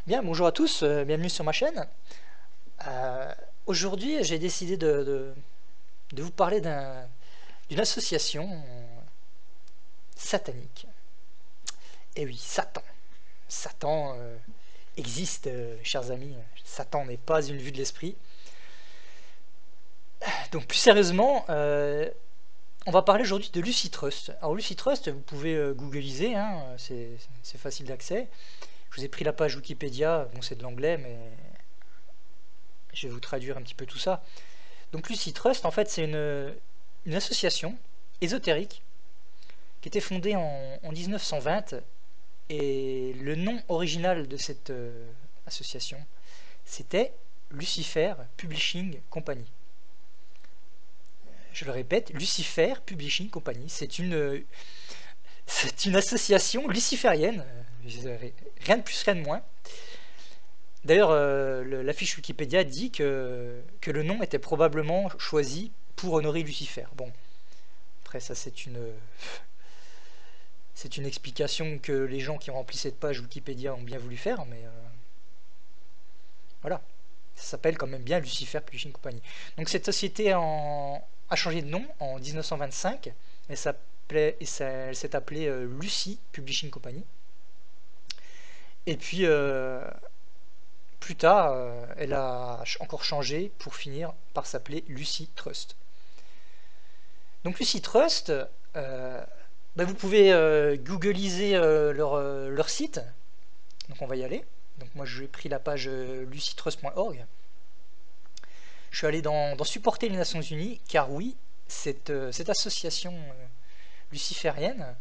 Bien, bonjour à tous, bienvenue sur ma chaîne. Aujourd'hui, j'ai décidé de vous parler d'une association satanique. Et oui, Satan. Satan existe, chers amis. Satan n'est pas une vue de l'esprit. Donc plus sérieusement, on va parler aujourd'hui de Lucy Trust. Alors Lucy Trust, vous pouvez googliser, hein, c'est facile d'accès. Je vous ai pris la page Wikipédia, bon c'est de l'anglais, mais je vais vous traduire un petit peu tout ça. Donc Lucy Trust, en fait, c'est une association ésotérique qui était fondée en 1920 et le nom original de cette association, c'était Lucifer Publishing Company. Je le répète, Lucifer Publishing Company, c'est une association luciférienne, rien de plus, rien de moins. D'ailleurs, la fiche Wikipédia dit que le nom était probablement choisi pour honorer Lucifer. Bon, après ça c'est une explication que les gens qui ont rempli cette page Wikipédia ont bien voulu faire, mais voilà. Ça s'appelle quand même bien Lucifer Publishing Company. Donc cette société a changé de nom en 1925. Elle s'est appelée Lucy Publishing Company. Et puis plus tard, elle a encore changé pour finir par s'appeler Lucy Trust. Donc Lucy Trust, vous pouvez googliser leur site. Donc on va y aller. Donc moi j'ai pris la page lucytrust.org. Je suis allé dans supporter les Nations Unies, car oui, cette association luciférienne,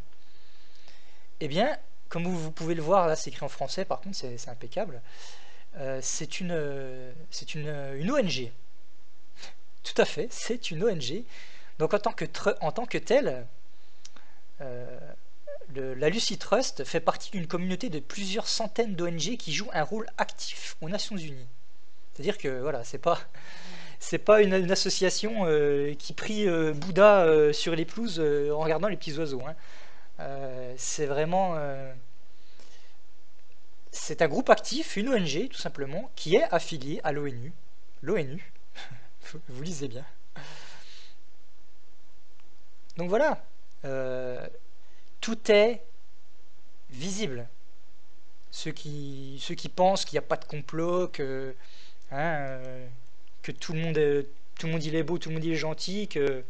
eh bien, comme vous pouvez le voir, là c'est écrit en français, par contre c'est impeccable, c'est une ONG. Tout à fait, c'est une ONG. Donc en tant que telle, la Lucy Trust fait partie d'une communauté de plusieurs centaines d'ONG qui jouent un rôle actif aux Nations Unies. C'est-à-dire que voilà, c'est pas une association qui prie Bouddha sur les pelouses en regardant les petits oiseaux. Hein. C'est vraiment c'est un groupe actif, une ONG tout simplement, qui est affiliée à l'ONU. L'ONU, vous lisez bien. Donc voilà, tout est visible. Ceux qui pensent qu'il n'y a pas de complot, hein, que tout le monde il est beau, tout le monde il est gentil, que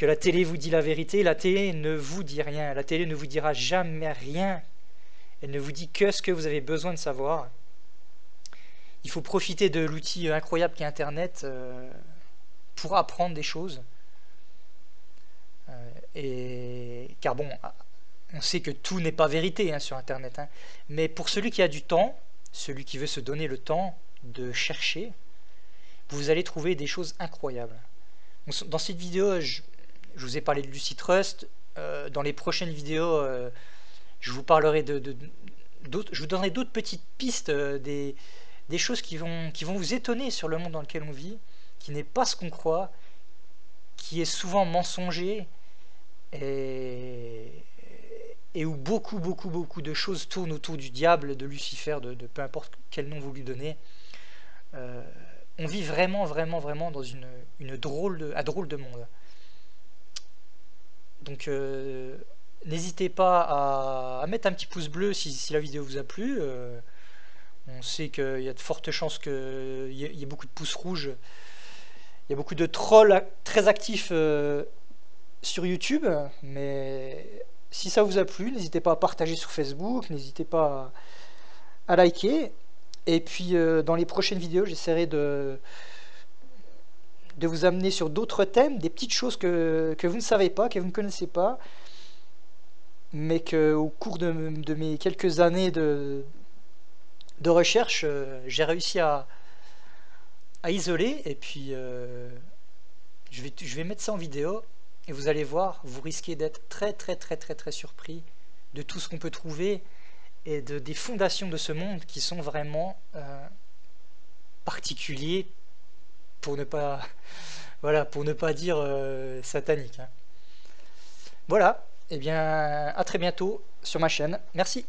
la télé vous dit la vérité, la télé ne vous dit rien. La télé ne vous dira jamais rien. Elle ne vous dit que ce que vous avez besoin de savoir. Il faut profiter de l'outil incroyable qu'est Internet pour apprendre des choses. Car bon, on sait que tout n'est pas vérité hein, sur Internet. Hein. Mais pour celui qui a du temps, celui qui veut se donner le temps de chercher, vous allez trouver des choses incroyables. Dans cette vidéo, je vous ai parlé de Lucy Trust. Dans les prochaines vidéos, je vous parlerai je vous donnerai d'autres petites pistes, des choses qui vont vous étonner sur le monde dans lequel on vit, qui n'est pas ce qu'on croit, qui est souvent mensonger et où beaucoup de choses tournent autour du diable, de Lucifer, de peu importe quel nom vous lui donnez. On vit vraiment dans un drôle de monde. Donc n'hésitez pas à mettre un petit pouce bleu si la vidéo vous a plu. On sait qu'il y a de fortes chances qu'il y ait beaucoup de pouces rouges. Il y a beaucoup de trolls très actifs sur YouTube. Mais si ça vous a plu, n'hésitez pas à partager sur Facebook. N'hésitez pas à liker. Et puis dans les prochaines vidéos, j'essaierai de vous amener sur d'autres thèmes, des petites choses que vous ne savez pas, que vous ne connaissez pas, mais qu'au cours de mes quelques années de recherche, j'ai réussi à isoler, et puis je vais mettre ça en vidéo, et vous allez voir, vous risquez d'être très surpris de tout ce qu'on peut trouver, et des fondations de ce monde qui sont vraiment particuliers, pour ne pas voilà, pour ne pas dire satanique. Hein. Voilà, et bien à très bientôt sur ma chaîne. Merci.